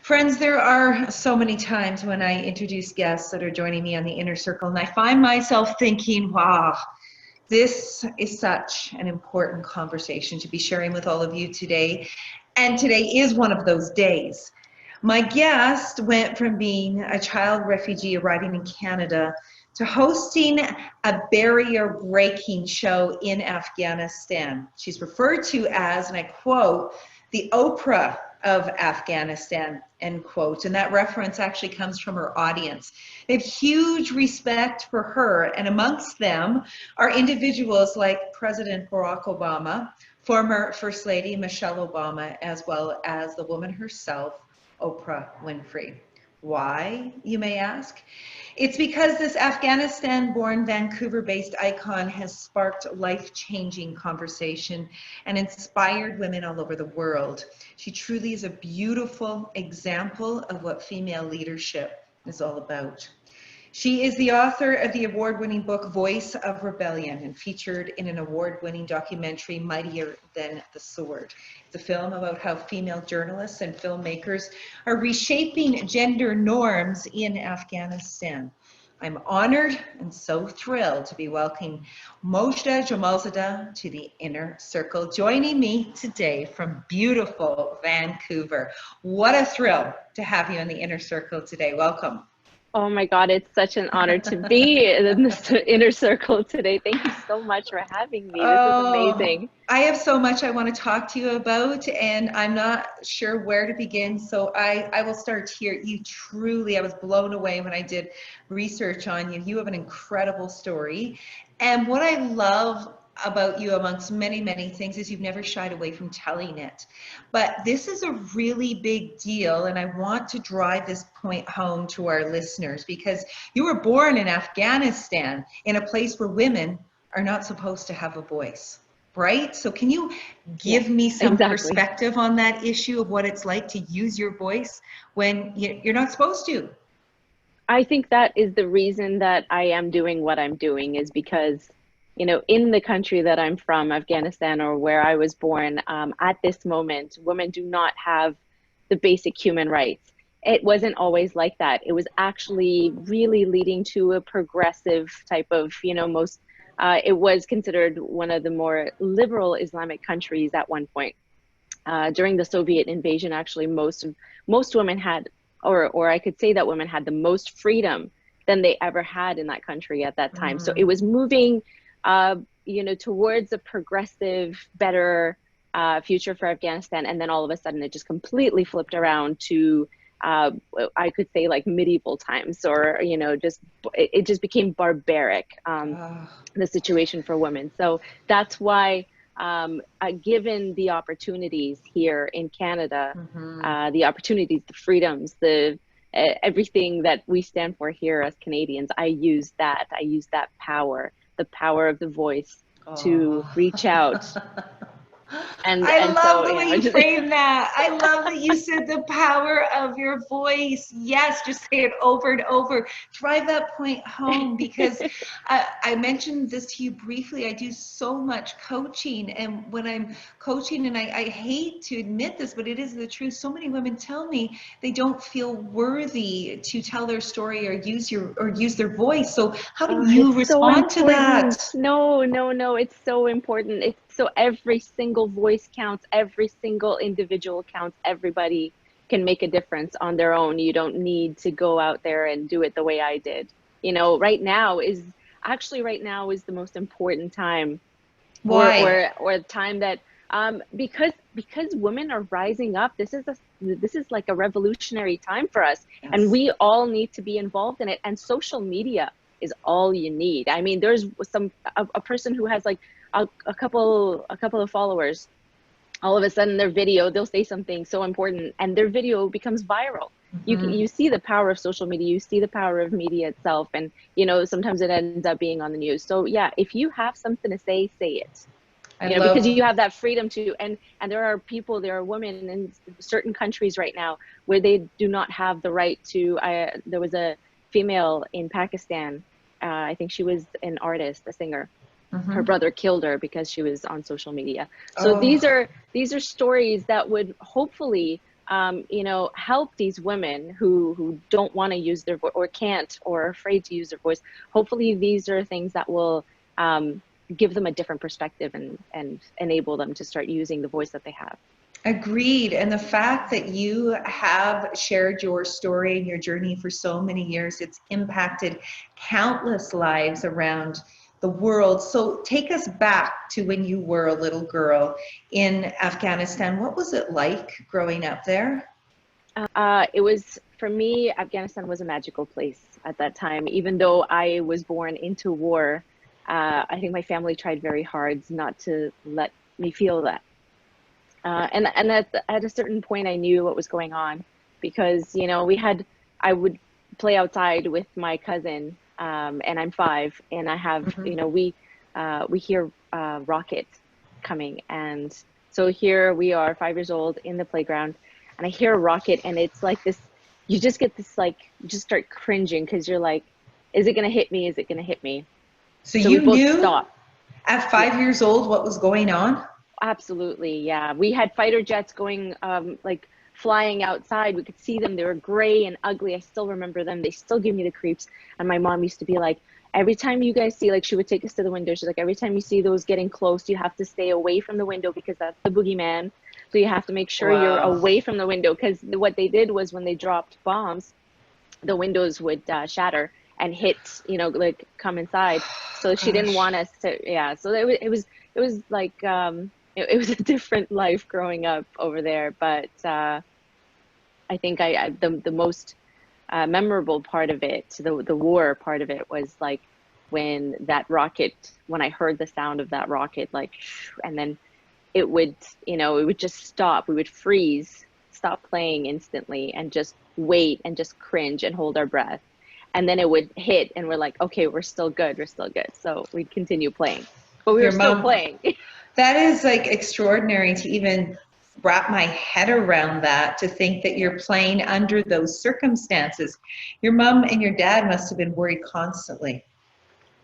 Friends, there are so many times when I introduce guests that are joining me on the Inner Circle, and I find myself thinking, wow, this is such an important conversation to be sharing with all of you today. And today is one of those days. My guest went from being a child refugee arriving in Canada to hosting a barrier-breaking show in Afghanistan. She's referred to as, and I quote, the Oprah of Afghanistan, end quote. And that reference actually comes from her audience. They have huge respect for her, and amongst them are individuals like President Barack Obama, former First Lady Michelle Obama, as well as the woman herself, Oprah Winfrey. Why, you may ask? It's because this Afghanistan-born, Vancouver-based icon has sparked life-changing conversation and inspired women all over the world. She truly is a beautiful example of what female leadership is all about. She is the author of the award-winning book, Voice of Rebellion, and featured in an award-winning documentary, Mightier than the Sword. It's a film about how female journalists and filmmakers are reshaping gender norms in Afghanistan. I'm honored and so thrilled to be welcoming Mozhdah Jamalzadah to the Inner Circle, joining me today from beautiful Vancouver. What a thrill to have you in the Inner Circle today. Welcome. Oh my God, it's such an honor to be in this Inner Circle today. Thank you so much for having me. This is amazing. I have so much I want to talk to you about, and I'm not sure where to begin. So I will start here. I was blown away when I did research on you. You have an incredible story. And what I love about you, amongst many, many things, is you've never shied away from telling it. But this is a really big deal, and I want to drive this point home to our listeners, because you were born in Afghanistan, in a place where women are not supposed to have a voice, right? So can you give me some perspective on that issue of what it's like to use your voice when you're not supposed to? I think that is the reason that I am doing what I'm doing, is because in the country that I'm from, Afghanistan, or where I was born, at this moment, women do not have the basic human rights. It wasn't always like that. It was actually really leading to a progressive type of, it was considered one of the more liberal Islamic countries at one point. During the Soviet invasion, actually, most women had, or I could say that women had the most freedom than they ever had in that country at that time. So it was moving towards a progressive, better future for Afghanistan. And then all of a sudden it just completely flipped around to, I could say, like medieval times, or, it just became barbaric, the situation for women. So that's why, given the opportunities here in Canada, the opportunities, the freedoms, everything that we stand for here as Canadians, I use that power, the power of the voice, to reach out. I love the way you frame that. I love that you said the power of your voice. Yes, just say it over and over. Drive that point home, because I mentioned this to you briefly. I do so much coaching, and when I'm coaching, and I hate to admit this, but it is the truth, so many women tell me they don't feel worthy to tell their story or use their voice. So how do you respond to that? No, it's so important. So every single voice counts, every single individual counts, everybody can make a difference on their own. You don't need to go out there and do it the way I did. Right now is the most important time. Why? Or time that, because women are rising up. This is like a revolutionary time for us. Yes. And we all need to be involved in it. And social media is all you need. I mean, there's a person who has like a couple of followers, all of a sudden their video, they'll say something so important and their video becomes viral. You see the power of social media, you see the power of media itself, and sometimes it ends up being on the news. So yeah, if you have something to say it. Because you have that freedom to, and there are women in certain countries right now where they do not have the right to. There was a female in Pakistan, I think she was an artist, a singer. Her brother killed her because she was on social media. So these are stories that would hopefully you know, help these women who don't want to use their voice or can't or are afraid to use their voice. Hopefully these are things that will give them a different perspective and enable them to start using the voice that they have. Agreed. And the fact that you have shared your story and your journey for so many years, it's impacted countless lives around the world. So take us back to when you were a little girl in Afghanistan. What was it like growing up there? It was, for me, Afghanistan was a magical place at that time. Even though I was born into war, I think my family tried very hard not to let me feel that. And at a certain point, I knew what was going on because, you know, I would play outside with my cousin, and I'm 5, and I have, you know, we hear rockets coming. And so here we are, 5 years old in the playground, and I hear a rocket, and it's like this, you just get this, like, you just start cringing because you're like, is it going to hit me? Is it going to hit me? So you we both knew stopped. At 5 years old what was going on? Absolutely, yeah. We had fighter jets going, like flying outside. We could see them. They were gray and ugly. I still remember them. They still give me the creeps. And my mom used to be like, every time you guys see, like, she would take us to the window. She's like, every time you see those getting close, you have to stay away from the window because that's the boogeyman. So you have to make sure you're away from the window, because what they did was when they dropped bombs, the windows would shatter and hit, you know, like come inside. So she didn't want us to, yeah. So it was like, it was a different life growing up over there. But I think the most memorable part of it, the war part of it, was like when I heard the sound of that rocket, like, and then it would, you know, it would just stop. We would freeze, stop playing instantly, and just wait and just cringe and hold our breath. And then it would hit, and we're like, okay, we're still good. We're still good. So we'd continue playing, but we were still playing. That is like extraordinary to even wrap my head around that, to think that you're playing under those circumstances. Your mom and your dad must have been worried constantly.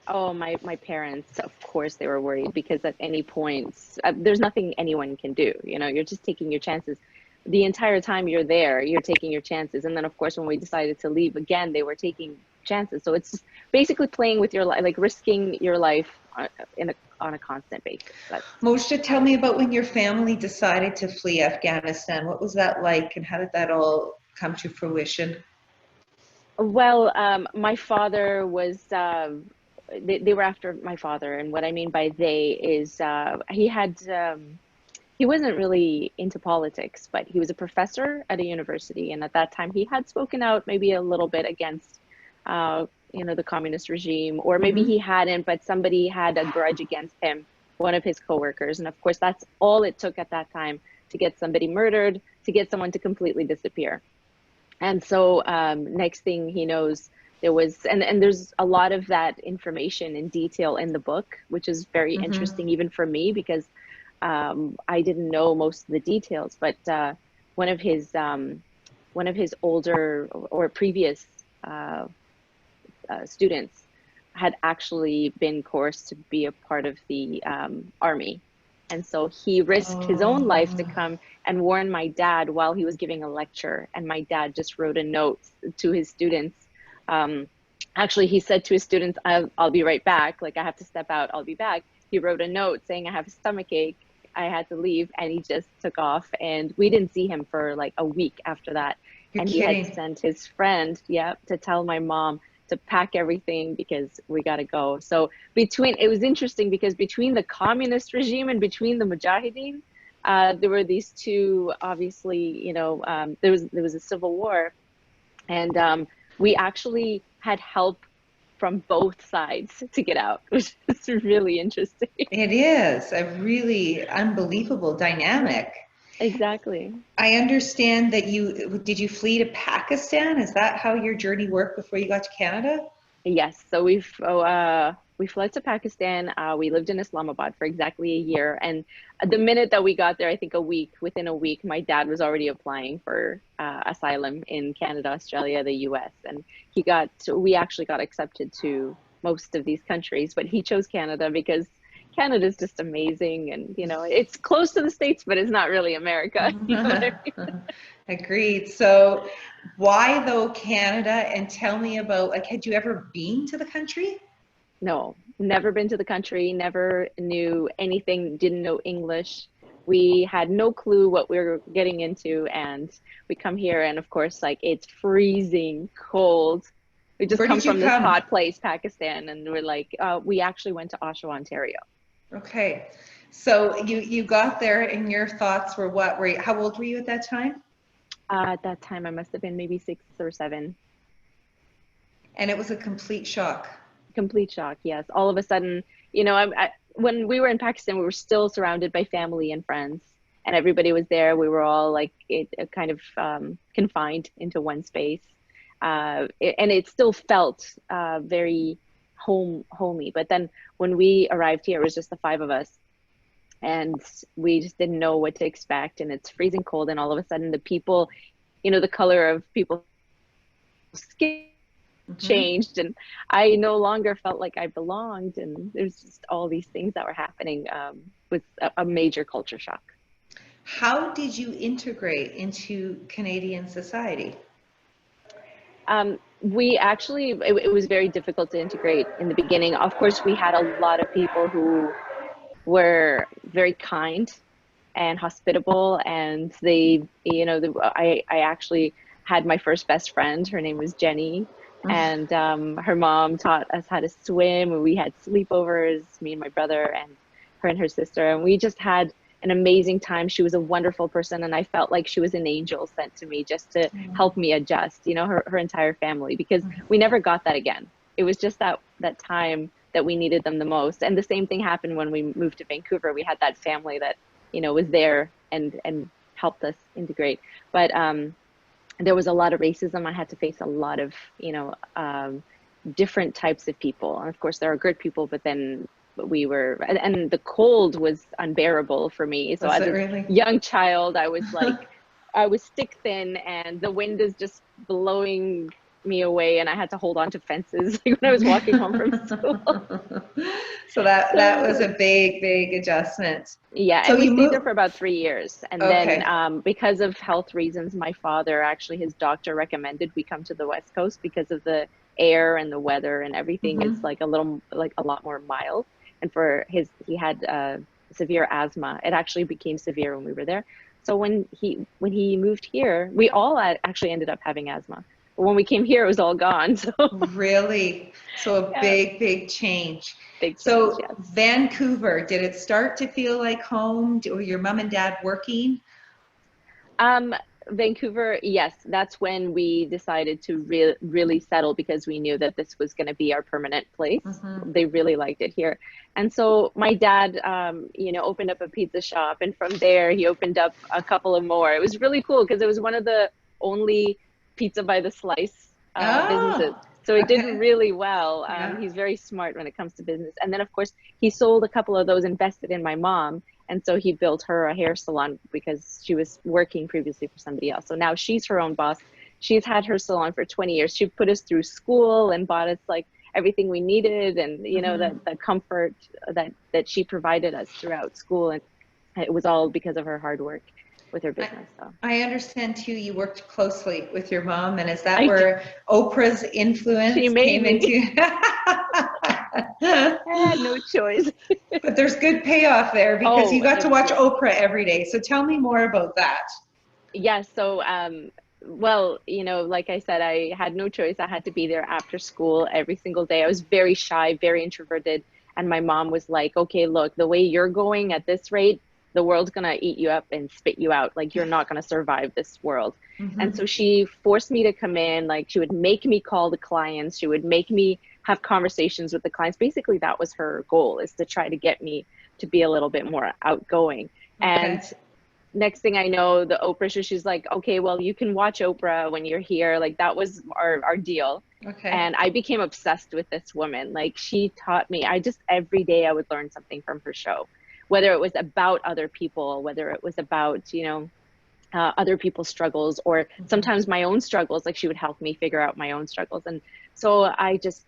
Oh, my parents, of course, they were worried because at any point, there's nothing anyone can do. You know, you're just taking your chances. The entire time you're there, you're taking your chances. And then, of course, when we decided to leave again, they were taking chances. So it's just basically playing with your life, like risking your life on a constant basis. Mozhdah, tell me about when your family decided to flee Afghanistan. What was that like, and how did that all come to fruition? Well, my father was, they were after my father. And what I mean by they is he wasn't really into politics, but he was a professor at a university. And at that time, he had spoken out maybe a little bit against, you know, the communist regime, or maybe he hadn't, but somebody had a grudge against him, one of his coworkers. And of course, that's all it took at that time to get somebody murdered, to get someone to completely disappear. And so next thing he knows, there was, and there's a lot of that information in detail in the book, which is very interesting even for me, because I didn't know most of the details. But one of his older or previous students had actually been coerced to be a part of the army. And so he risked his own life to come and warn my dad while he was giving a lecture. And my dad just wrote a note to his students. Actually, he said to his students, I'll be right back. Like, I have to step out. I'll be back. He wrote a note saying, I have a stomach ache. I had to leave. And he just took off. And we didn't see him for like a week after that. You're and kidding. He had sent his friend, to tell my mom to pack everything because we got to go. So it was interesting because between the communist regime and between the Mujahideen, there were these two, obviously, you know, there was a civil war, and we actually had help from both sides to get out, which is really interesting. It is a really unbelievable dynamic. Exactly. I understand that did you flee to Pakistan? Is that how your journey worked before you got to Canada? Yes. So we fled to Pakistan. We lived in Islamabad for exactly a year. And the minute that we got there, I think within a week, my dad was already applying for asylum in Canada, Australia, the US. And we actually got accepted to most of these countries, but he chose Canada because Canada is just amazing. And, you know, it's close to the States, but it's not really America. You know what I mean? Agreed. So why though Canada? And tell me about, like, had you ever been to the country? No, never been to the country, never knew anything, didn't know English. We had no clue what we were getting into, and we come here, and of course, like it's freezing cold. We just Where come did you from this come? hot place, Pakistan, and we're like, we actually went to Oshawa, Ontario. Okay. So you got there and your thoughts were what? How old were you at that time? At that time, I must have been maybe 6 or 7. And it was a complete shock. Complete shock, yes. All of a sudden, when we were in Pakistan, we were still surrounded by family and friends, and everybody was there. We were all like kind of confined into one space, and it still felt very homey. But then when we arrived here, it was just the 5 of us, and we just didn't know what to expect. And it's freezing cold, and all of a sudden, the people, the color of people's skin changed, and I no longer felt like I belonged, and there's just all these things that were happening with a major culture shock. How did you integrate into Canadian society? We actually, it was very difficult to integrate in the beginning. Of course, we had a lot of people who were very kind and hospitable, and they, I actually had my first best friend. Her name was Jenny. And her mom taught us how to swim, and we had sleepovers, me and my brother and her and her sister, and we just had an amazing time. She was a wonderful person, and I felt like she was an angel sent to me just to help me adjust, her entire family, because we never got that again. It was just that time that we needed them the most. And the same thing happened when we moved to Vancouver. We had that family that, was there and helped us integrate. But there was a lot of racism. I had to face a lot of, different types of people. And of course, there are good people, but then and the cold was unbearable for me. So as a young child, I was like, I was stick thin, and the wind is just blowing me away, and I had to hold on to fences when I was walking home from school. So that was a big adjustment. Yeah, so and we stayed there for about 3 years, and then because of health reasons, my father, actually his doctor recommended we come to the West Coast because of the air and the weather and everything is like a lot more mild. And he had severe asthma. It actually became severe when we were there. So when he moved here, we all actually ended up having asthma. But when we came here, it was all gone. So really, so a big change. Big change, so yes. Vancouver, did it start to feel like home? Were your mom and dad working? Vancouver, yes, that's when we decided to really settle, because we knew that this was going to be our permanent place. They really liked it here. And so my dad, opened up a pizza shop, and from there he opened up a couple of more. It was really cool because it was one of the only pizza by the slice businesses. So he did really well. He's very smart when it comes to business. And then of course he sold a couple of those, invested in my mom. And so he built her a hair salon because she was working previously for somebody else. So now she's her own boss. She's had her salon for 20 years. She put us through school and bought us like everything we needed, and the comfort that she provided us throughout school. And it was all because of her hard work with her business. So I understand too, you worked closely with your mom, and is that where Oprah's influence came into? I had no choice. But there's good payoff there, because you got to watch Oprah every day. So tell me more about that. Yeah, so well, like I said, I had no choice. I had to be there after school every single day. I was very shy, very introverted, and my mom was like, okay, look, the way you're going at this rate, the world's gonna eat you up and spit you out. Like, you're not gonna survive this world. And so she forced me to come in. Like, she would make me call the clients. She would make me have conversations with the clients. Basically, that was her goal, is to try to get me to be a little bit more outgoing. And next thing I know, the Oprah show, she's like, okay, well, you can watch Oprah when you're here. Like, that was our deal. And I became obsessed with this woman. Like, she taught me, every day I would learn something from her show, whether it was about other people, whether it was about, other people's struggles, or sometimes my own struggles. Like, she would help me figure out my own struggles. And so I just,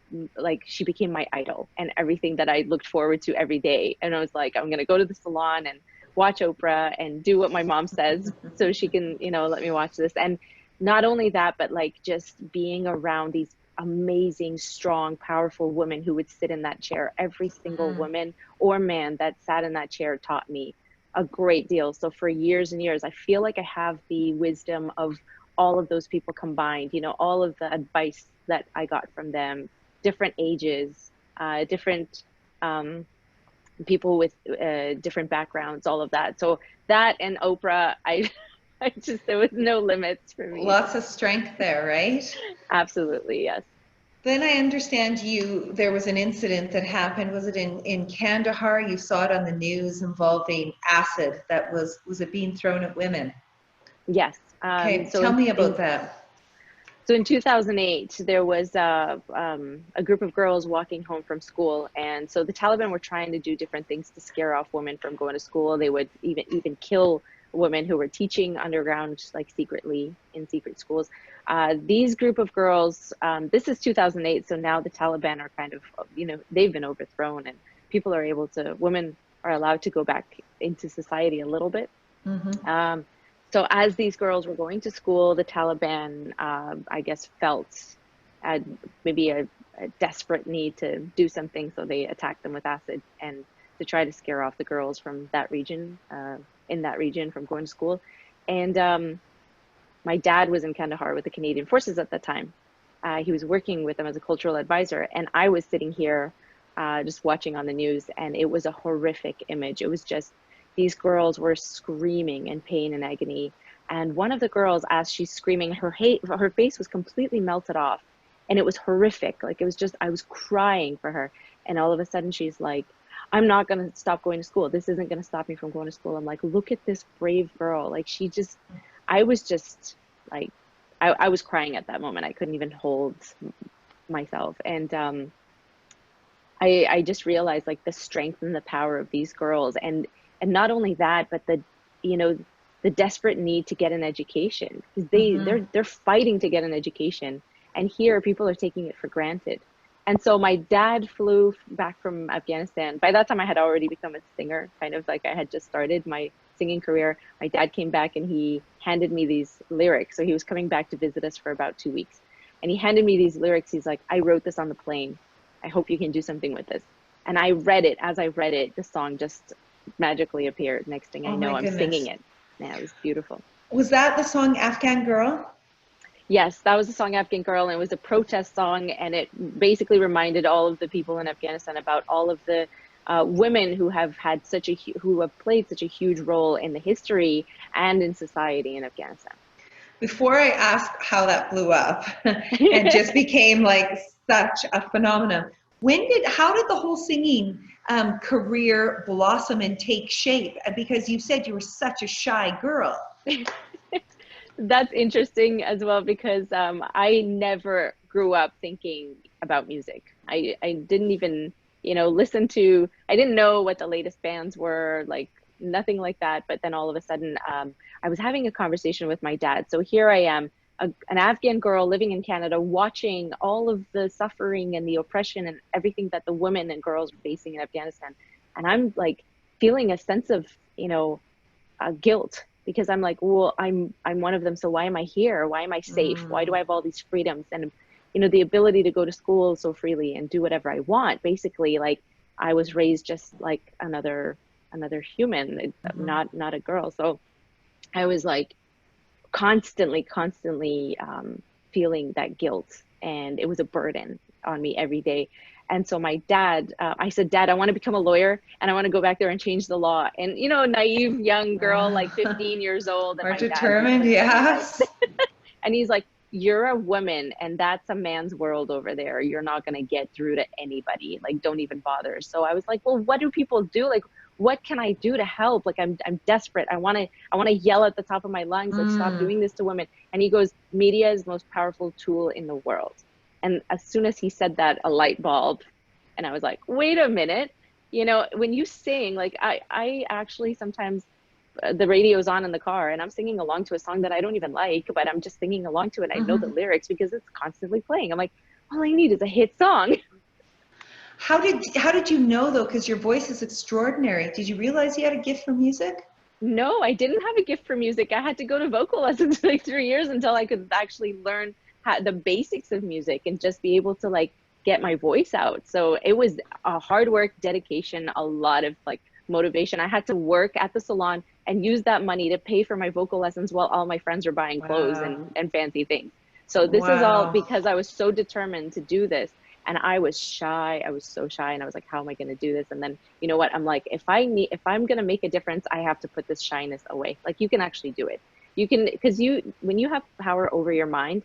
she became my idol and everything that I looked forward to every day. And I was like, I'm going to go to the salon and watch Oprah and do what my mom says so she can, you know, let me watch this. And not only that, but like just being around these amazing, strong, powerful women who would sit in that chair. Every single woman or man that sat in that chair taught me a great deal. So for years and years, I feel like I have the wisdom of all of those people combined, you know, all of the advice that I got from them, different ages, different people with different backgrounds, all of that. So that and Oprah, I just, there was no limits for me. Lots of strength there, right? Absolutely, yes. Then I understand there was an incident that happened. Was it in Kandahar? You saw it on the news involving acid that was it being thrown at women? Yes. Okay, tell me about that. So in 2008, there was a group of girls walking home from school. And so the Taliban were trying to do different things to scare off women from going to school. They would even kill women who were teaching underground, like secretly in secret schools. These group of girls, this is 2008. So now the Taliban are kind of, you know, they've been overthrown and people are able to, women are allowed to go back into society a little bit. So as these girls were going to school, the Taliban, I guess, felt maybe a desperate need to do something. So they attacked them with acid and to try to scare off the girls from that region, in that region from going to school. And my dad was in Kandahar with the Canadian Forces at that time. He was working with them as a cultural advisor. And I was sitting here just watching on the news, and it was a horrific image. It was just, these girls were screaming in pain and agony. And one of the girls, as she's screaming, her face was completely melted off. And it was horrific. Like, it was just, I was crying for her. And all of a sudden she's like, I'm not going to stop going to school. This isn't going to stop me from going to school. I'm like, look at this brave girl. Like, she just, I was just like, I was crying at that moment. I couldn't even hold myself. And I just realized like the strength and the power of these girls. And not only that, but the, you know, the desperate need to get an education, because they're fighting to get an education. And here people are taking it for granted. And so my dad flew back from Afghanistan. By that time I had already become a singer, kind of like I had just started my singing career. My dad came back and he handed me these lyrics. So he was coming back to visit us for about 2 weeks. And he handed me these lyrics. He's like, I wrote this on the plane. I hope you can do something with this. And I read it. As I read it, the song just magically appeared. Next thing I know, I'm singing it. Yeah, it was beautiful. Was that the song Afghan Girl? Yes, that was the song Afghan Girl, and it was a protest song, and it basically reminded all of the people in Afghanistan about all of the women who have played such a huge role in the history and in society in Afghanistan. Before I ask how that blew up and just became like such a phenomenon, how did the whole singing career blossom and take shape? Because you said you were such a shy girl. That's interesting as well, because I never grew up thinking about music. I didn't even, you know, I didn't know what the latest bands were, like nothing like that. But then all of a sudden, I was having a conversation with my dad. So here I am, an Afghan girl living in Canada, watching all of the suffering and the oppression and everything that the women and girls were facing in Afghanistan. And I'm like feeling a sense of, you know, guilt, because I'm like, well, I'm one of them. So why am I here? Why am I safe? Why do I have all these freedoms and, you know, the ability to go to school so freely and do whatever I want? Basically, like, I was raised just like another human, not a girl. So I was like constantly feeling that guilt, and it was a burden on me every day. And so my dad, I said, Dad, I want to become a lawyer and I want to go back there and change the law. And, you know, naive young girl, like 15 years old. And or determined, yes. And he's like, you're a woman and that's a man's world over there. You're not going to get through to anybody. Like, don't even bother. So I was like, well, what do people do? Like, what can I do to help? Like, I'm desperate. I want to yell at the top of my lungs, like, stop doing this to women. And he goes, media is the most powerful tool in the world. And as soon as he said that, a light bulb, and I was like, wait a minute, you know, when you sing, like, I actually sometimes, the radio's on in the car and I'm singing along to a song that I don't even like, but I'm just singing along to it. I know the lyrics because it's constantly playing. I'm like, all I need is a hit song. How did you know though? Because your voice is extraordinary. Did you realize you had a gift for music? No, I didn't have a gift for music. I had to go to vocal lessons for like 3 years until I could actually learn the basics of music and just be able to like get my voice out. So it was a hard work, dedication, a lot of like motivation. I had to work at the salon and use that money to pay for my vocal lessons while all my friends were buying clothes Wow. and fancy things. So this is all Wow. because I was so determined to do this. And I was shy. I was so shy. And I was like, how am I going to do this? And then, you know what? I'm like, if I'm going to make a difference, I have to put this shyness away. Like you can actually do it. You can, because when you have power over your mind,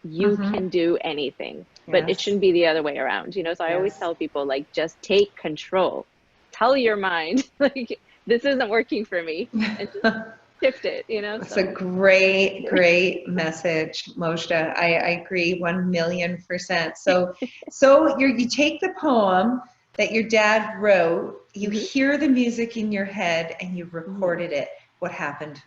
you can do anything, but it shouldn't be the other way around, you know? So I always tell people like, just take control, tell your mind, like, this isn't working for me, and just shift it, you know? It's a great, great message, Mozhdah. I agree 1,000,000%. So you take the poem that your dad wrote, you hear the music in your head, and you recorded it. What happened?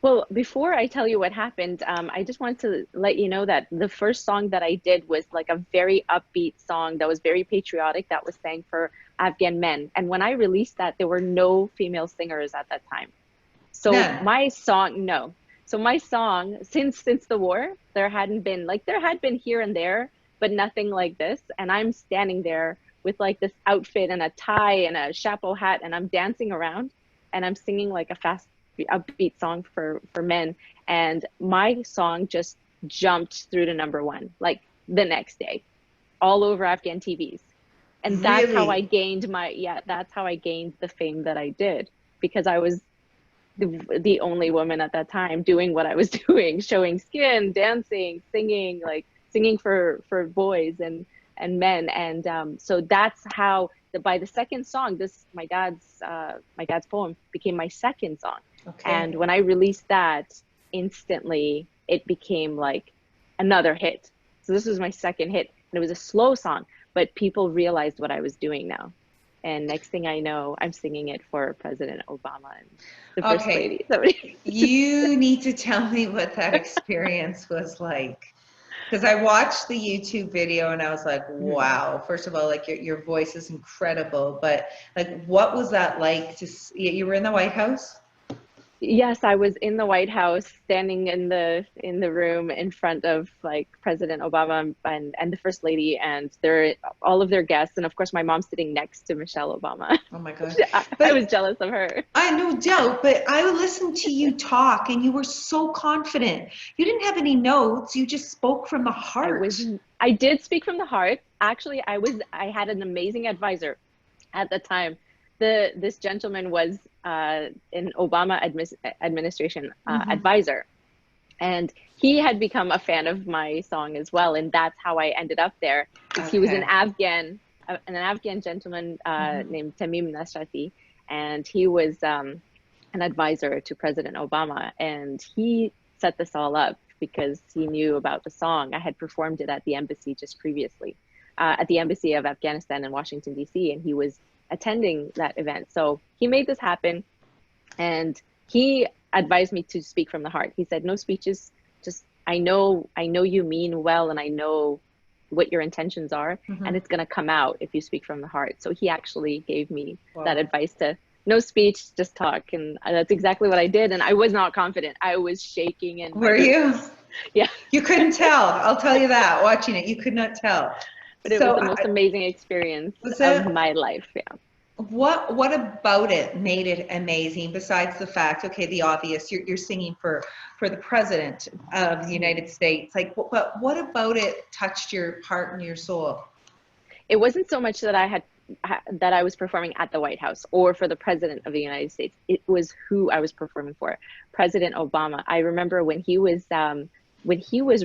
Well, before I tell you what happened, I just want to let you know that the first song that I did was like a very upbeat song that was very patriotic, that was sang for Afghan men. And when I released that, there were no female singers at that time. So my song, no. So my song, since the war, there had been here and there, but nothing like this. And I'm standing there with like this outfit and a tie and a chapeau hat, and I'm dancing around and I'm singing like a fast upbeat song for men, and my song just jumped through to #1 like the next day all over Afghan TVs. And that's how I gained that's how I gained the fame that I did, because I was the only woman at that time doing what I was doing, showing skin, dancing, singing, like singing for boys and men. And so that's how by the second song, my dad's poem became my second song. And when I released that, instantly it became like another hit. So this was my second hit, and it was a slow song, but people realized what I was doing now. And next thing I know, I'm singing it for President Obama and the First Lady. You need to tell me what that experience was like. Because I watched the YouTube video and I was like, wow, first of all, like your voice is incredible, but like, what was that like you were in the White House? Yes, I was in the White House, standing in the room in front of like President Obama and the First Lady and all of their guests, and of course my mom sitting next to Michelle Obama. Oh my God. I was jealous of her. I no doubt, but I listened to you talk and you were so confident. You didn't have any notes, you just spoke from the heart. I did speak from the heart. Actually, I had an amazing advisor at the time. This gentleman was an Obama administration advisor, and he had become a fan of my song as well, and that's how I ended up there. He was an Afghan gentleman named Tamim Nasrati, and he was an advisor to President Obama, and he set this all up because he knew about the song. I had performed it at the embassy just previously, at the embassy of Afghanistan in Washington, D.C., and he was attending that event. So he made this happen, and he advised me to speak from the heart. He said, no speeches, just I know you mean well, and I know what your intentions are, and it's going to come out if you speak from the heart. So he actually gave me that advice to no speech, just talk. And that's exactly what I did. And I was not confident. I was shaking. And were you? Yeah. You couldn't tell. I'll tell you that. Watching it, you could not tell. But it was the most amazing experience of my life. Yeah. What about it made it amazing, besides the fact, okay, the obvious, you're singing for the president of the United States, like, but what about it touched your heart and your soul? It wasn't so much that I was performing at the White House or for the president of the United States. It was who I was performing for, President Obama. I remember when he was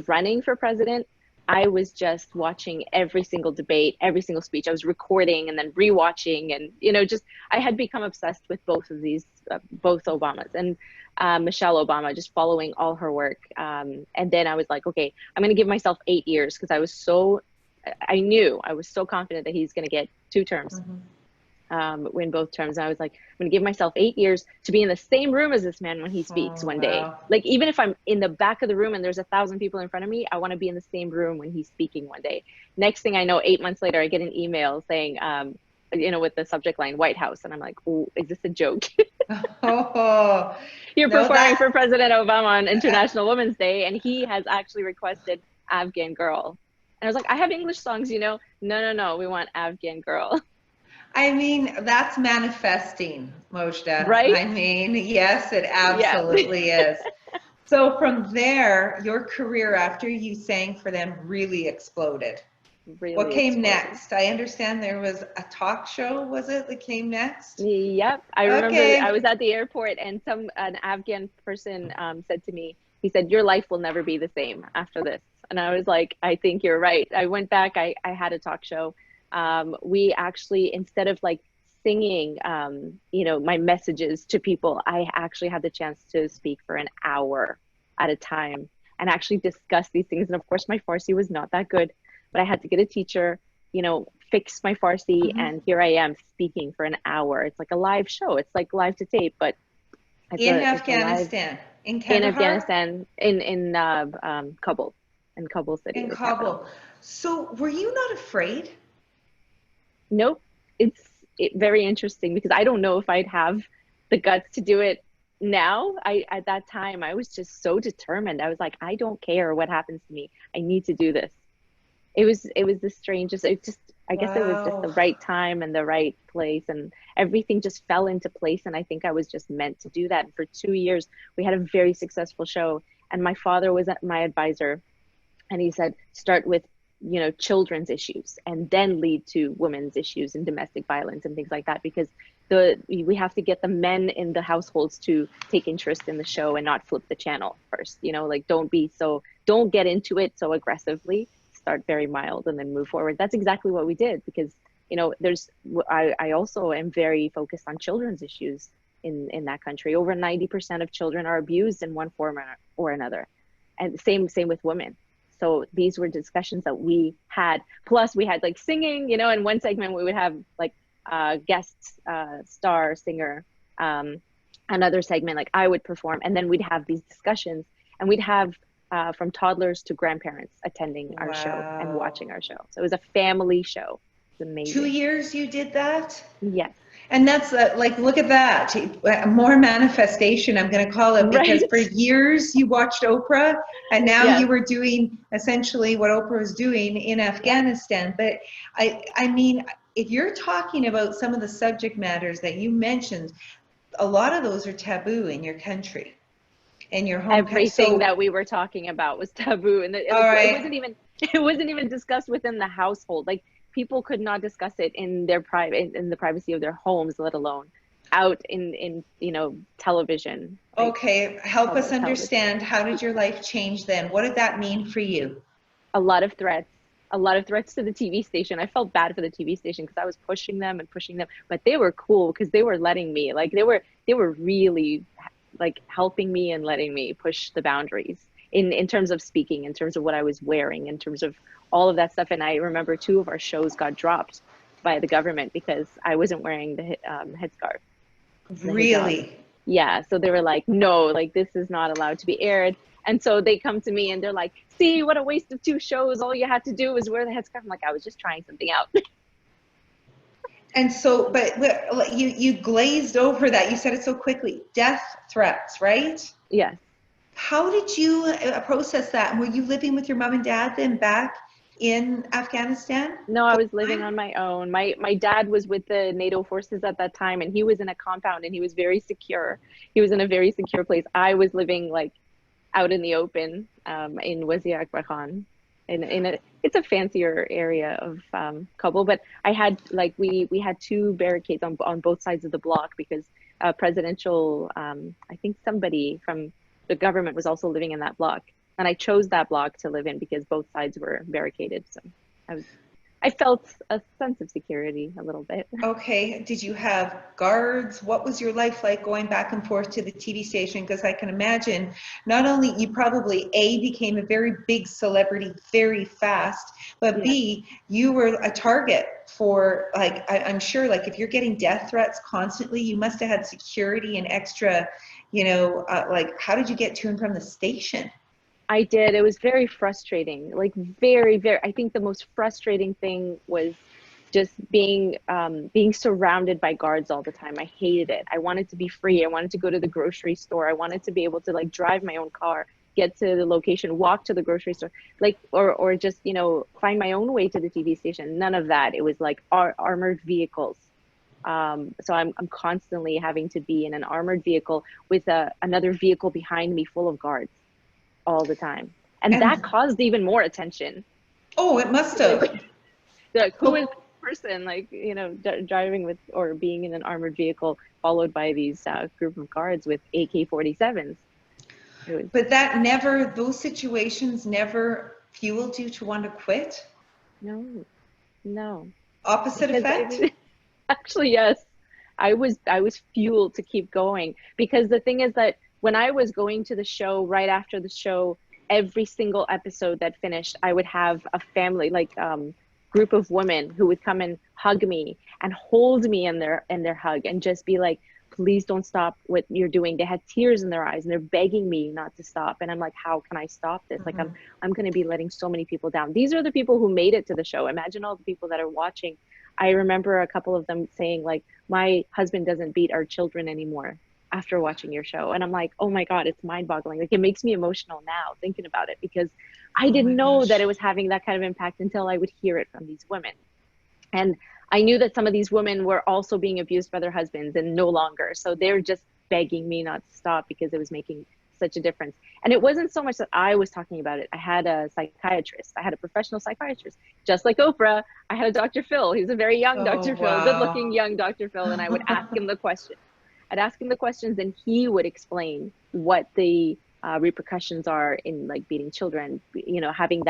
running for president, I was just watching every single debate, every single speech. I was recording and then rewatching, and I had become obsessed with both of these, both Obamas and Michelle Obama, just following all her work. And then I was like, okay, I'm going to give myself 8 years, because I was so confident that he's going to get 2 terms. in both terms. And I was like, I'm going to give myself 8 years to be in the same room as this man when he speaks Oh, one day. wow. Like, even if I'm in the back of the room and there's 1,000 people in front of me, I want to be in the same room when he's speaking one day. Next thing I know, 8 months later, I get an email saying, with the subject line White House. And I'm like, oh, is this a joke? Oh, You're no, performing that, for President Obama on International Women's Day, and he has actually requested Afghan Girl. And I was like, I have English songs, you know. No, no, no, we want Afghan Girl. I mean, that's manifesting, Mozhdah. Right? I mean, yes, it Yeah. absolutely is. So from there, your career after you sang for them really exploded. What Really came exploded. next? I understand there was a talk show, was it, that came next? Yep. I remember I Okay. was at the airport and an Afghan person said to me, he said, your life will never be the same after this. And I was like, I think you're right. I went back, I had a talk show. We actually, instead of like singing, my messages to people, I actually had the chance to speak for an hour at a time and actually discuss these things. And of course, my Farsi was not that good, but I had to get a teacher, fix my Farsi, Mhm. and here I am speaking for an hour. It's like a live show. It's like live to tape, but In it's a live Afghanistan, in in Kandahar, Afghanistan, in Kabul city, in the capital. Kabul. So were you not afraid? Nope. Very interesting because I don't know if I'd have the guts to do it now. At that time I was just so determined. I was like, I don't care what happens to me. I need to do this. It was the strangest. It just, I guess it was just the Wow. right time and the right place, and everything just fell into place. And I think I was just meant to do that. And for 2 years, we had a very successful show. And my father was my advisor, and he said, start with children's issues and then lead to women's issues and domestic violence and things like that, because we have to get the men in the households to take interest in the show and not flip the channel first. Like, don't get into it so aggressively. Start very mild and then move forward. That's exactly what we did, because I also am very focused on children's issues in that country. Over 90% of children are abused in one form or another, and same with women. So these were discussions that we had. Plus, we had like singing. In one segment we would have like guest star singer. Another segment, like I would perform, and then we'd have these discussions, and we'd have from toddlers to grandparents attending our show and Wow. watching our show. So it was a family show. It's 2 amazing. years you did that? Yes. And that's like, look at that. More manifestation, I'm going to call it, because Right. for years you watched Oprah and now Yes. you were doing essentially what Oprah was doing in Yeah. Afghanistan. But I mean, if you're talking about some of the subject matters that you mentioned, a lot of those are taboo in your country, in your home country. Everything So, that we were talking about was taboo, and all it right. wasn't even it wasn't even discussed within the household. Like, people could not discuss it in their private in the privacy of their homes, let alone out in television, like Okay, help us public television. understand, how did your life change then? What did that mean for you? A lot of threats, a lot of threats to the TV station. I felt bad for the TV station because I was pushing them and pushing them, but they were cool because they were letting me, like, they were really like helping me and letting me push the boundaries in terms of speaking, in terms of what I was wearing, in terms of all of that stuff. And I remember 2 of our shows got dropped by the government because I wasn't wearing the headscarf, the hijab. Really? Yeah, so they were like, no, like, this is not allowed to be aired. And so they come to me and they're like, see, what a waste of 2 shows. All you had to do was wear the headscarf. I'm like, I was just trying something out. And so, but you glazed over that. You said it so quickly. Death threats, right? Yes. How did you process that? Were you living with your mom and dad then back in Afghanistan No, I full was living time? on my own. My dad was with the NATO forces at that time, and he was in a compound and he was very secure. He was in a very secure place. I was living like out in the open, in Wazir Khan, it's a fancier area of Kabul. But I had like we had 2 barricades on both sides of the block because presidential, I think somebody from the government was also living in that block, and I chose that block to live in because both sides were barricaded. So I was I felt a sense of security a little bit. Okay. Did you have guards? What was your life like going back and forth to the TV station? Because I can imagine not only you probably A, became a very big celebrity very fast, but B, you were a target for, like, I'm sure, like, if you're getting death threats constantly, you must have had security and extra, like, how did you get to and from the station? I did. It was very frustrating, like very, very, I think the most frustrating thing was just being surrounded by guards all the time. I hated it. I wanted to be free. I wanted to go to the grocery store. I wanted to be able to like drive my own car, get to the location, walk to the grocery store, like, or just, find my own way to the TV station. None of that. It was like armored vehicles. So I'm constantly having to be in an armored vehicle with another vehicle behind me full of guards all the time, and that caused even more attention. Oh, it must have. Like, who is this person, like, driving with or being in an armored vehicle followed by these group of guards with AK-47s? But those situations never fueled you to want to quit? No. Opposite effect? Actually, yes. I was fueled to keep going, because the thing is that when I was going to the show, right after the show, every single episode that finished, I would have a family, like group of women who would come and hug me and hold me in their hug and just be like, please don't stop what you're doing. They had tears in their eyes and they're begging me not to stop. And I'm like, how can I stop this? Like, I'm going to be letting so many people down. These are the people who made it to the show. Imagine all the people that are watching. I remember a couple of them saying, like, my husband doesn't beat our children anymore after watching your show. And I'm like, oh my God, it's mind boggling. Like, it makes me emotional now thinking about it, because I didn't know that it was having that kind of impact until I would hear it from these women. And I knew that some of these women were also being abused by their husbands and no longer. So they're just begging me not to stop because it was making such a difference. And it wasn't so much that I was talking about it. I had a psychiatrist. I had a professional psychiatrist, just like Oprah. I had a Dr. Phil. He was a very young Dr. Phil, good looking young Dr. Phil. And I would ask him the question. I'd ask him the questions and he would explain what the repercussions are in, like, beating children, having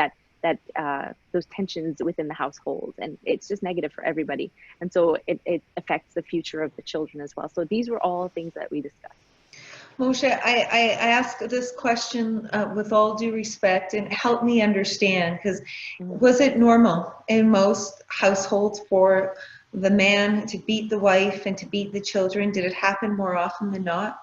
those tensions within the household, and it's just negative for everybody. And so it affects the future of the children as well. So these were all things that we discussed. Mozhdah, I ask this question with all due respect, and help me understand, because was it normal in most households for the man to beat the wife and to beat the children? Did it happen more often than not?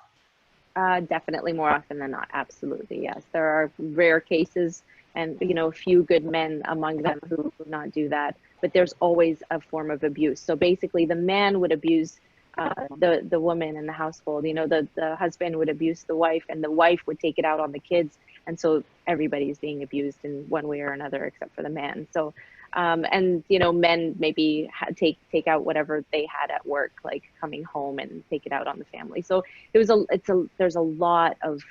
Definitely more often than not. Absolutely, yes. There are rare cases and, a few good men among them who would not do that, but there's always a form of abuse. So basically the man would abuse the woman in the household. The husband would abuse the wife, and the wife would take it out on the kids. And so everybody's being abused in one way or another except for the man. So and men maybe take out whatever they had at work, like coming home, and take it out on the family. So there's a lot of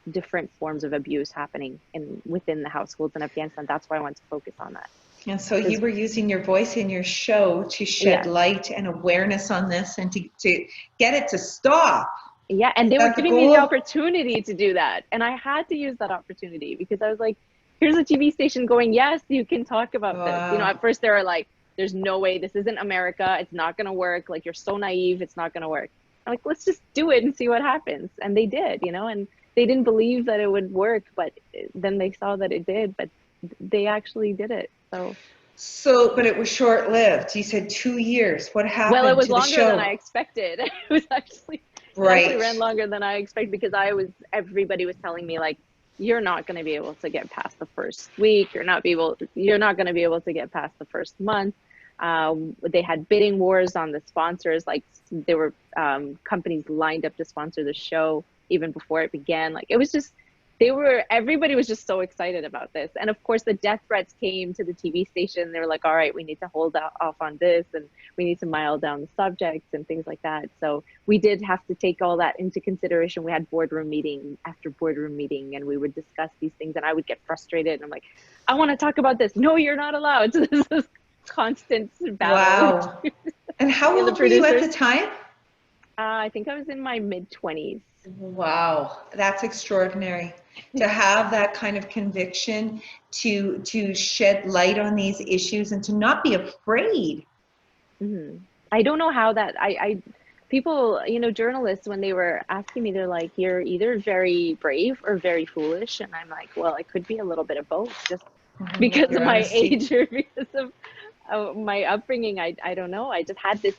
different forms of abuse happening within the households in Afghanistan. That's why I want to focus on that. And so you were using your voice in your show to shed light and awareness on this, and to get it to stop. Yeah, and they were giving me the opportunity to do that, and I had to use that opportunity, because I was like, here's a TV station going, yes, you can talk about this. At first they were like, there's no way, this isn't America, it's not going to work, like, you're so naive, it's not going to work. I'm like, let's just do it and see what happens. And they did, and they didn't believe that it would work, but then they saw that it did, but they actually did it. But it was short-lived. You said 2 years. What happened? Well, it was to longer the show? than I expected. It actually ran longer than I expected, because everybody was telling me, like, you're not going to be able to get past the first week. You're not going to be able to get past the first month. They had bidding wars on the sponsors. Like, there were companies lined up to sponsor the show even before it began. Like, it was just, everybody was just so excited about this. And of course the death threats came to the TV station. They were like, all right, we need to hold off on this, and we need to mile down the subjects and things like that. So we did have to take all that into consideration. We had boardroom meeting after boardroom meeting, and we would discuss these things, and I would get frustrated. And I'm like, I want to talk about this. No, you're not allowed. So this is constant battle. Wow. And how old were you at the time? I think I was in my mid-20s. Wow, that's extraordinary. To have that kind of conviction, to shed light on these issues and to not be afraid. Hmm. I don't know how that people, you know, journalists, when they were asking me, they're like, you're either very brave or very foolish. And I'm like, well, I could be a little bit of both, just because of Your my honesty. age or because of my upbringing. I don't know. I just had this,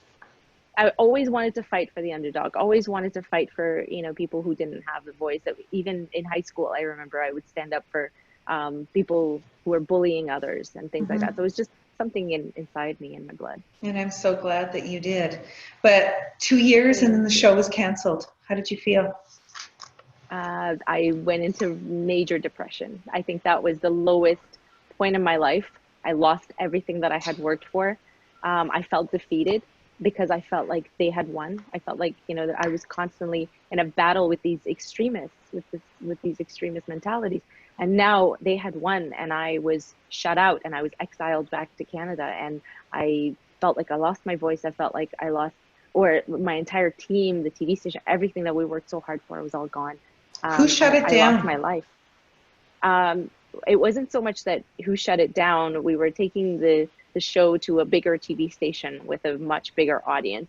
I always wanted to fight for the underdog, always wanted to fight for, you know, people who didn't have the voice. That even in high school, I remember I would stand up for people who were bullying others and things like that. So it was just something inside me, in my blood. And I'm so glad that you did. But 2 years and then Thank the you. show was canceled. How did you feel? I went into major depression. I think that was the lowest point in my life. I lost everything that I had worked for. I felt defeated because I felt like they had won. I felt like, you know, that I was constantly in a battle with these extremists, with these extremist mentalities. And now they had won, and I was shut out, and I was exiled back to Canada. And I felt like I lost my voice. I felt like I lost, or my entire team, the TV station, everything that we worked so hard for was all gone. Who shut it I lost down? my life. Um, it wasn't so much that who shut it down. We were taking the show to a bigger TV station with a much bigger audience.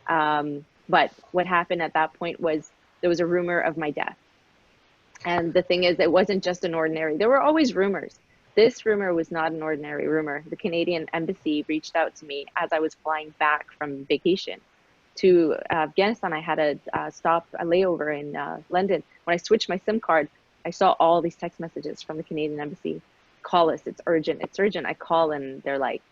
But what happened at that point was there was a rumor of my death. And the thing is, it wasn't just an ordinary, there were always rumors. This rumor was not an ordinary rumor. The Canadian embassy reached out to me as I was flying back from vacation to Afghanistan. I had a stop, a layover in London. When I switched my SIM card, I saw all these text messages from the Canadian embassy. Call us, it's urgent, it's urgent. I call and they're like,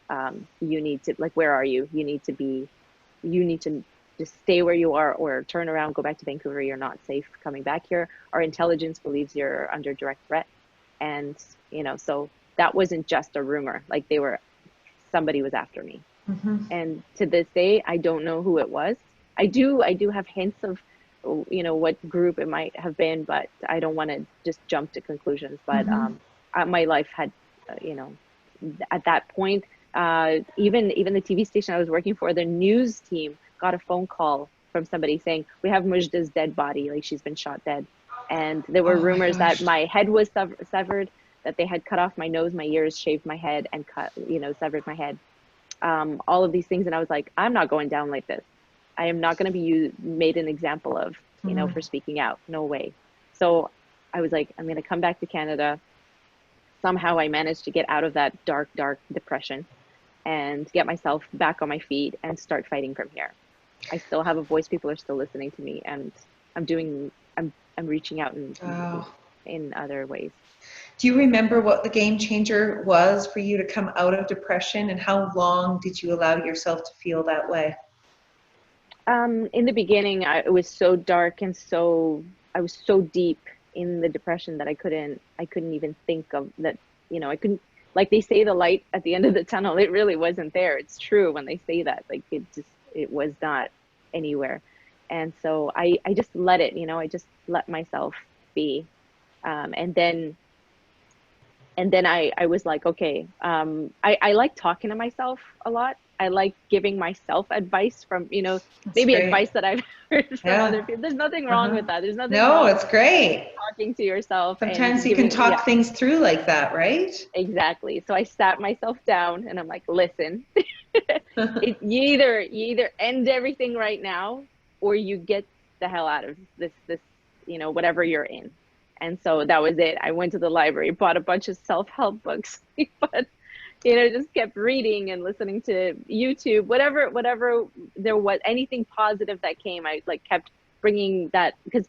you need to, like, where are you? You need to just stay where you are or turn around, go back to Vancouver. You're not safe coming back here. Our intelligence believes you're under direct threat. And, you know, so that wasn't just a rumor. Like, somebody was after me. And to this day, I don't know who it was. I do have hints of, you know, what group it might have been, but I don't want to just jump to conclusions. But my life had, you know, at that point, even the TV station I was working for, the news team got a phone call from somebody saying, we have Mojdah's dead body, like she's been shot dead. And there were Oh my rumors that gosh. my head was severed, that they had cut off my nose, my ears, shaved my head, and severed my head. All of these things. And I was like, I'm not going down like this. I am not going to be made an example of, you know, for speaking out. No way. So I was like, I'm going to come back to Canada. Somehow I managed to get out of that dark, dark depression and get myself back on my feet and start fighting from here. I still have a voice. People are still listening to me, and I'm reaching out Wow. in other ways. Do you remember what the game changer was for you to come out of depression, and how long did you allow yourself to feel that way? In the beginning, it was so dark and I was so deep in the depression that I couldn't even think of that, you know, I couldn't, like they say, the light at the end of the tunnel, it really wasn't there. It's true when they say that, like it was not anywhere. And so I just let it, you know, I just let myself be. And then I was like, okay, I like talking to myself a lot. I like giving myself advice from, you know, That's maybe great. advice that I've heard from Yeah. other people. There's nothing wrong Uh-huh. with that. There's nothing No, wrong it's great. talking to yourself and Sometimes just you can giving, yeah, talk things through like that, right? exactly. So I sat myself down and I'm like, listen, you either end everything right now or you get the hell out of this, you know, whatever you're in. And so that was it. I went to the library, bought a bunch of self-help books, but you know, just kept reading and listening to YouTube, whatever there was, anything positive that came, I like kept bringing that, because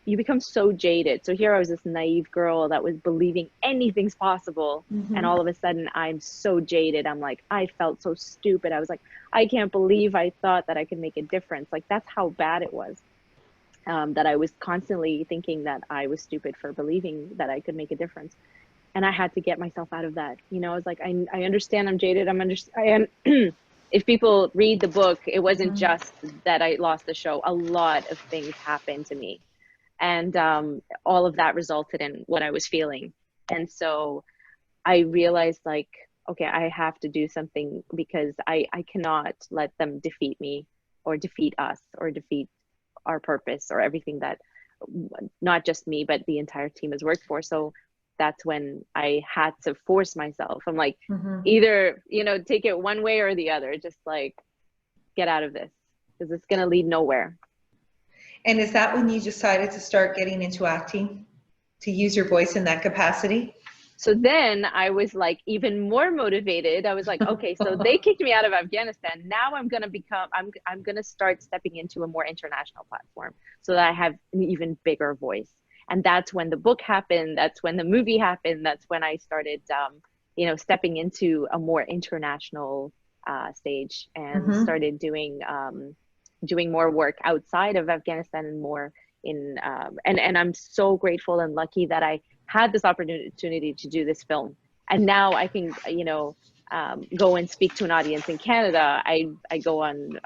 you become so jaded. So here I was, this naive girl that was believing anything's possible. And all of a sudden I'm so jaded. I'm like, I felt so stupid. I was like, I can't believe I thought that I could make a difference. Like, that's how bad it was. That I was constantly thinking that I was stupid for believing that I could make a difference. And I had to get myself out of that. You know, I was like, I understand I'm jaded. I am. If people read the book, it wasn't just that I lost the show. A lot of things happened to me. And all of that resulted in what I was feeling. And so I realized, like, okay, I have to do something, because I cannot let them defeat me or defeat us or defeat our purpose or everything that not just me, but the entire team has worked for. So that's when I had to force myself. I'm like, either, you know, take it one way or the other, just like get out of this, because it's going to lead nowhere. And is that when you decided to start getting into acting, to use your voice in that capacity? So then I was like even more motivated. I was like, okay, so they kicked me out of Afghanistan. Now I'm going to become, I'm going to start stepping into a more international platform so that I have an even bigger voice. And that's when the book happened. That's when the movie happened. That's when I started, you know, stepping into a more international stage and started doing more work outside of Afghanistan and more in, and I'm so grateful and lucky that I had this opportunity to do this film. And now I can, you know, go and speak to an audience in Canada. I go on,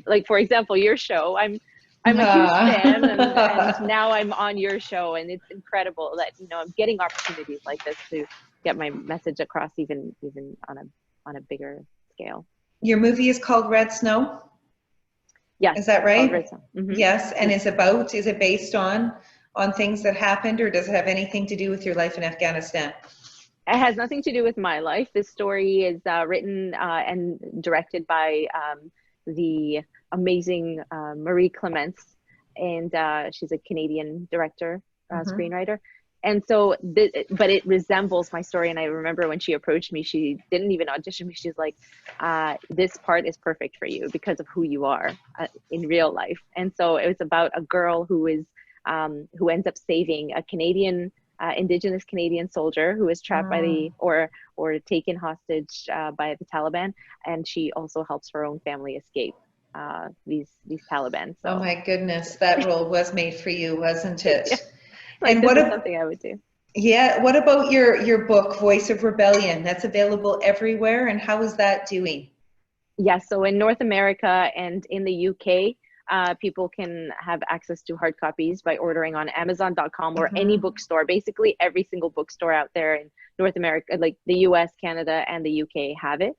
like, for example, your show. I'm a huge fan, and now I'm on your show, and it's incredible that, you know, I'm getting opportunities like this to get my message across even on a bigger scale. Your movie is called Red Snow? Yes. Is that right? Red Snow. Yes. And is it based on things that happened, or does it have anything to do with your life in Afghanistan? It has nothing to do with my life. This story is written and directed by the amazing Marie Clements, and she's a Canadian director, screenwriter. And so, but it resembles my story. And I remember when she approached me, she didn't even audition me. She's like, this part is perfect for you because of who you are in real life. And so it was about a girl who ends up saving a Canadian, Indigenous Canadian soldier who is trapped by the, or taken hostage by the Taliban. And she also helps her own family escape these Taliban. So. Oh my goodness, that role was made for you, wasn't it? Yeah. Like, and this is something I would do. Yeah. What about your book, Voice of Rebellion? That's available everywhere. And how is that doing? Yes. Yeah, so in North America and in the UK, people can have access to hard copies by ordering on Amazon.com or any bookstore. Basically, every single bookstore out there in North America, like the US, Canada, and the UK, have it.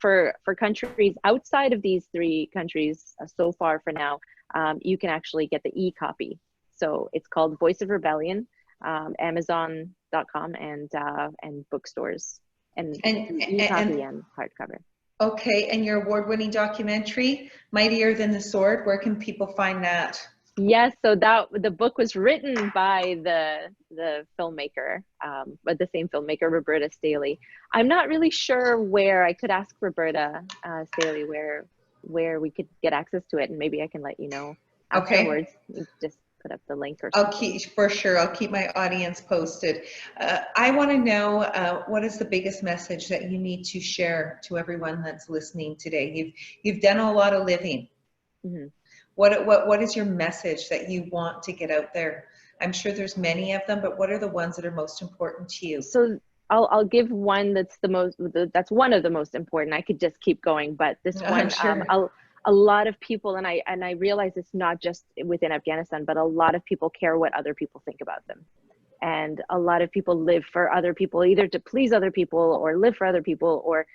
For countries outside of these three countries, so far for now, you can actually get the e-copy. So it's called Voice of Rebellion, Amazon.com and bookstores, and e-copy and hardcover. Okay, and your award-winning documentary, Mightier Than the Sword, where can people find that? Yes, so the book was written by the filmmaker, but the same filmmaker, Roberta Staley. I'm not really sure where. I could ask Roberta Staley where we could get access to it, and maybe I can let you know afterwards. Okay. Just put up the link or something. I'll keep my audience posted. I want to know what is the biggest message that you need to share to everyone that's listening today. You've done a lot of living. What is your message that you want to get out there? I'm sure there's many of them, but what are the ones that are most important to you? So I'll give one that's that's one of the most important. I could just keep going, but this one, sure. A lot of people, and I realize it's not just within Afghanistan, but a lot of people care what other people think about them. And a lot of people live for other people, either to please other people or live for other people or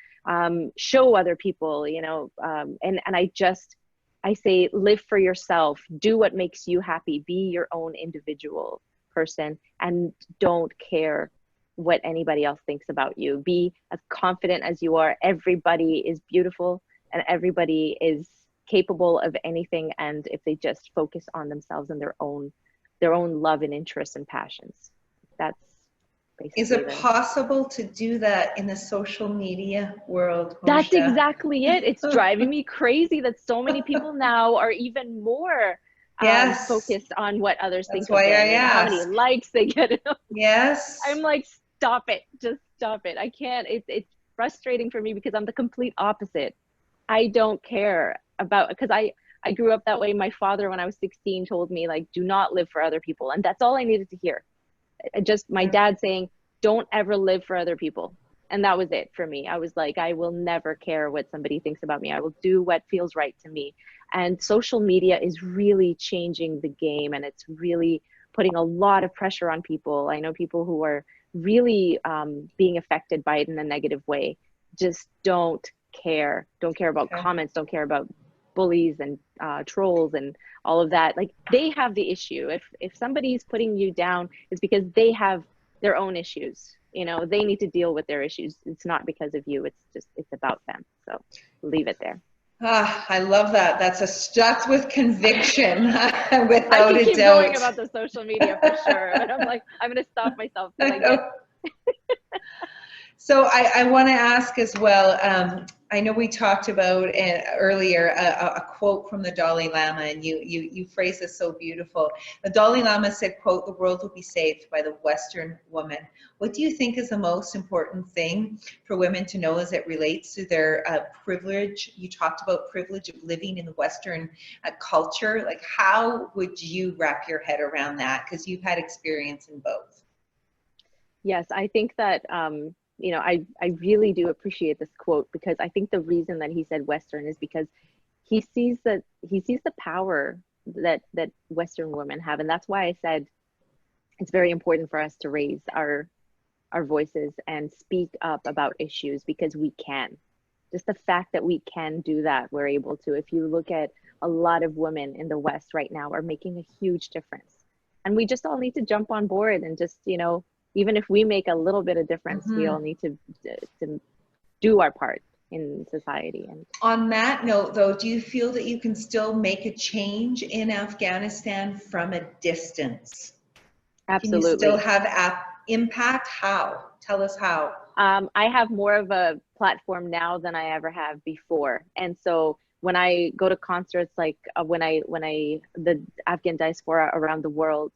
show other people, you know, and I say, live for yourself, do what makes you happy, be your own individual person, and don't care what anybody else thinks about you. Be as confident as you are. Everybody is beautiful and everybody is capable of anything. And if they just focus on themselves and their own love and interests and passions, that's basically. Is it possible to do that in the social media world, Mozhdah? That's exactly it. It's driving me crazy that so many people now are even more focused on what others think of them and how many likes they get. Yes. I'm like, stop it. Just stop it. I can't. It's frustrating for me because I'm the complete opposite. I don't care about, because I grew up that way. My father, when I was 16, told me, like, do not live for other people. And that's all I needed to hear. Just my dad saying, don't ever live for other people. And that was it for me. I was like, I will never care what somebody thinks about me. I will do what feels right to me. And social media is really changing the game, and it's really putting a lot of pressure on people. I know people who are really being affected by it in a negative way. Just don't care. Don't care about comments. Don't care about bullies and trolls and all of that. Like, they have the issue. If somebody's putting you down, it's because they have their own issues. You know, they need to deal with their issues. It's not because of you. It's about them. So leave it there. Ah, I love that. That's with conviction, I without can a keep going doubt. about the social media for sure, but I'm like, I'm going to stop myself because I get. So I want to ask as well, I know we talked about earlier a quote from the Dalai Lama, and you phrased this so beautiful. The Dalai Lama said, quote, "The world will be saved by the Western woman." What do you think is the most important thing for women to know as it relates to their privilege? You talked about privilege of living in the Western culture. Like, how would you wrap your head around that? Because you've had experience in both. Yes, I think that you know, I really do appreciate this quote, because I think the reason that he said Western is because he sees the power that Western women have, and that's why I said it's very important for us to raise our voices and speak up about issues, because we can. Just the fact that we can do that, we're able to. If you look at a lot of women in the West right now are making a huge difference, and we just all need to jump on board and just, you know, even if we make a little bit of difference, we all need to do our part in society. And on that note, though, do you feel that you can still make a change in Afghanistan from a distance? Absolutely. Can you still have impact? How? Tell us how. I have more of a platform now than I ever have before, and so when I go to concerts, like when the Afghan diaspora around the world,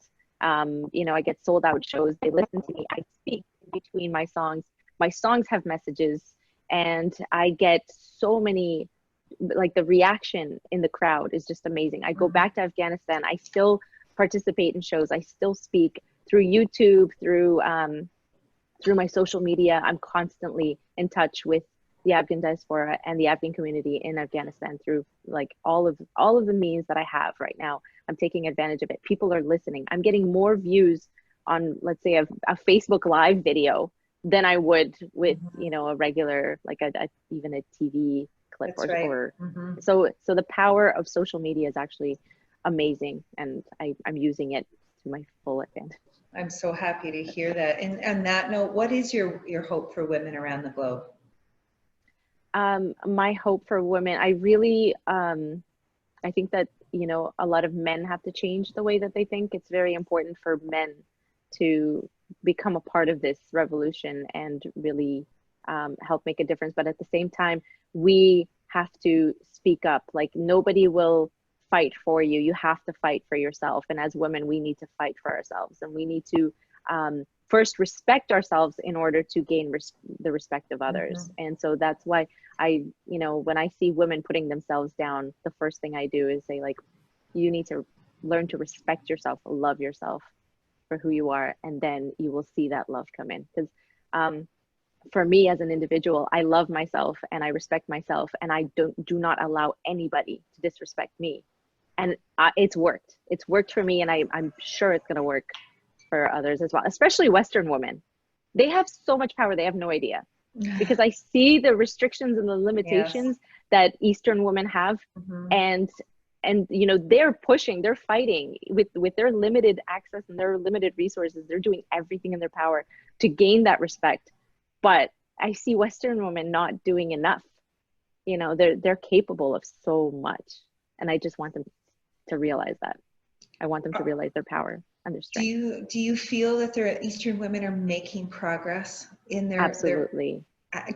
you know, I get sold out shows. They listen to me. I speak in between my songs. My songs have messages, and I get so many, like, the reaction in the crowd is just amazing. I go back to Afghanistan. I still participate in shows. I still speak through YouTube, through my social media. I'm constantly in touch with the Afghan diaspora and the Afghan community in Afghanistan through, like, all of the means that I have right now. I'm taking advantage of it. People are listening. I'm getting more views on, let's say, a Facebook Live video than I would with, you know, a regular, like even a TV clip. That's right. So the power of social media is actually amazing, and I'm using it to my full advantage. I'm so happy to hear that. And on that note, what is your hope for women around the globe? My hope for women, I really, I think that, you know, a lot of men have to change the way that they think. It's very important for men to become a part of this revolution and really help make a difference. But at the same time, we have to speak up. Like, nobody will fight for you. You have to fight for yourself. And as women, we need to fight for ourselves, and we need to first respect ourselves in order to gain the respect of others. And so that's why you know, when I see women putting themselves down, the first thing I do is say, like, you need to learn to respect yourself, love yourself for who you are, and then you will see that love come in. Because for me as an individual, I love myself and I respect myself, and I do not allow anybody to disrespect me. And it's worked. It's worked for me, and I'm sure it's going to work for others as well, especially Western women. They have so much power, they have no idea. Because I see the restrictions and the limitations that Eastern women have, and you know, they're pushing, they're fighting with their limited access and their limited resources. They're doing everything in their power to gain that respect. But I see Western women not doing enough. You know, they're capable of so much, and I just want them to realize that. I want them to realize their power and their strength. Do you feel that Eastern women are making progress in their? Absolutely.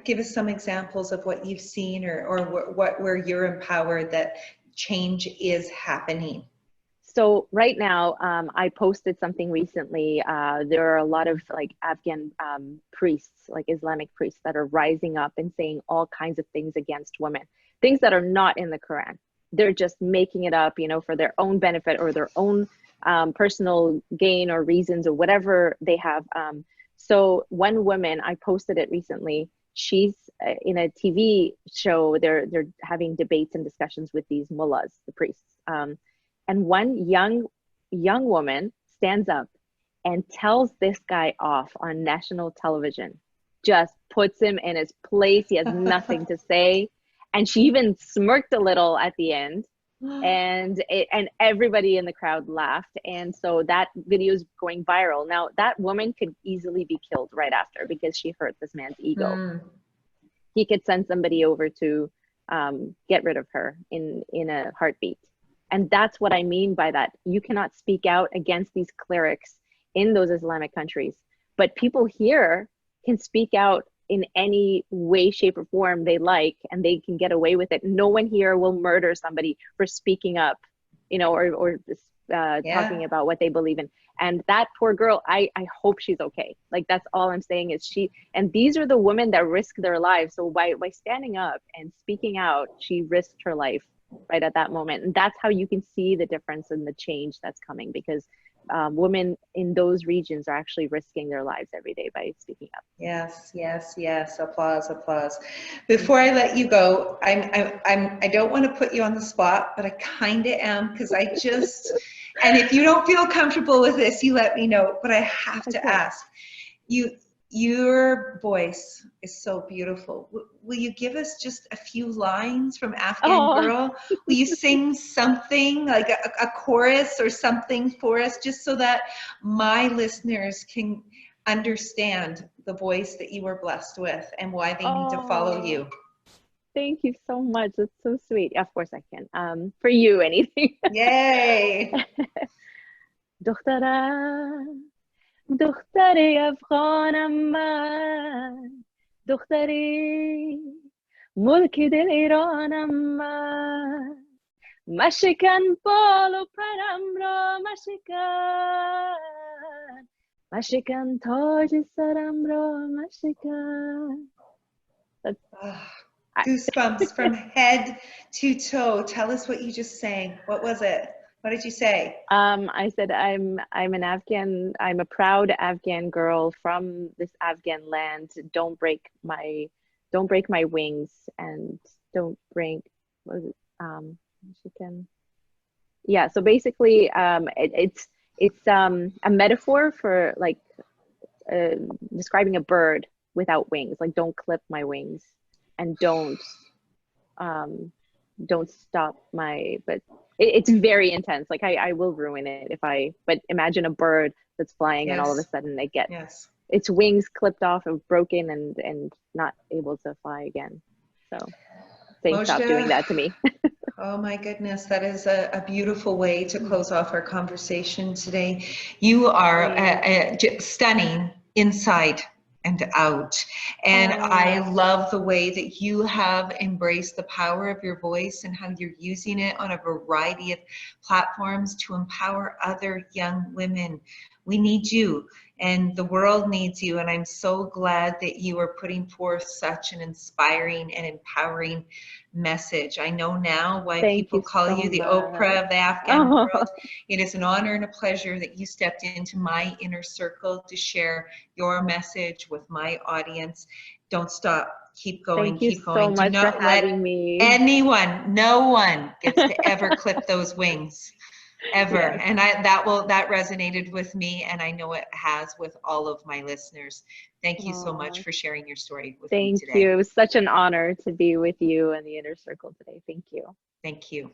Give us some examples of what you've seen, or where you're empowered that change is happening. So right now, I posted something recently. There are a lot of, like, Afghan priests, like Islamic priests, that are rising up and saying all kinds of things against women, things that are not in the Quran. They're just making it up, you know, for their own benefit or their own personal gain or reasons or whatever they have. So one woman, I posted it recently. She's in a TV show. They're having debates and discussions with these mullahs, the priests. And one young woman stands up and tells this guy off on national television, just puts him in his place. He has nothing to say. And she even smirked a little at the end, and everybody in the crowd laughed. And so that video is going viral. Now that woman could easily be killed right after because she hurt this man's ego. He could send somebody over to get rid of her in a heartbeat. And that's what I mean by that. You cannot speak out against these clerics in those Islamic countries, but people here can speak out in any way, shape, or form they like, and they can get away with it. No one here will murder somebody for speaking up, you know, or talking about what they believe in. And that poor girl, I hope she's okay. Like, that's all I'm saying is and these are the women that risk their lives. So by standing up and speaking out, she risked her life right at that moment. And that's how you can see the difference and the change that's coming, because women in those regions are actually risking their lives every day by speaking up. Yes, yes, yes. Applause, applause. Before I let you go, I don't want to put you on the spot, but I kind of am, because I just, and if you don't feel comfortable with this, you let me know, but I have to ask you. Your voice is so beautiful. Will you give us just a few lines from Afghan Girl? Will you sing something, like a chorus or something for us, just so that my listeners can understand the voice that you were blessed with and why they need to follow you? Thank you so much. That's so sweet. Of course I can. For you, anything. Yay. دختر افغانم من، دختری ملک دل ایرانم من، مشکن بال و پرم را مشکن، مشکن تاج سرم را مشکن. Goosebumps from head to toe. Tell us what you just sang. What was it? What did you say? I said I'm an Afghan. I'm a proud Afghan girl from this Afghan land. Don't break my wings, and don't break. Yeah. So basically, it's a metaphor for like describing a bird without wings. Like, don't clip my wings, and don't stop my. But it's very intense. Like, I will ruin it but imagine a bird that's flying and all of a sudden they get its wings clipped off and broken and not able to fly again. So say, stop doing that to me. Oh my goodness, that is a beautiful way to close off our conversation today. You are stunning inside and out. And I love the way that you have embraced the power of your voice and how you're using it on a variety of platforms to empower other young women. We need you, and the world needs you. And I'm so glad that you are putting forth such an inspiring and empowering message. I know now why people call you the Oprah of the Afghan world. It is an honor and a pleasure that you stepped into my inner circle to share your message with my audience. Don't stop. Keep going. Keep going. Do not let anyone, no one gets to ever clip those wings. Ever. And that resonated with me, and I know it has with all of my listeners. Thank you so much for sharing your story with me today. Thank you. It was such an honor to be with you in the inner circle today. Thank you. Thank you.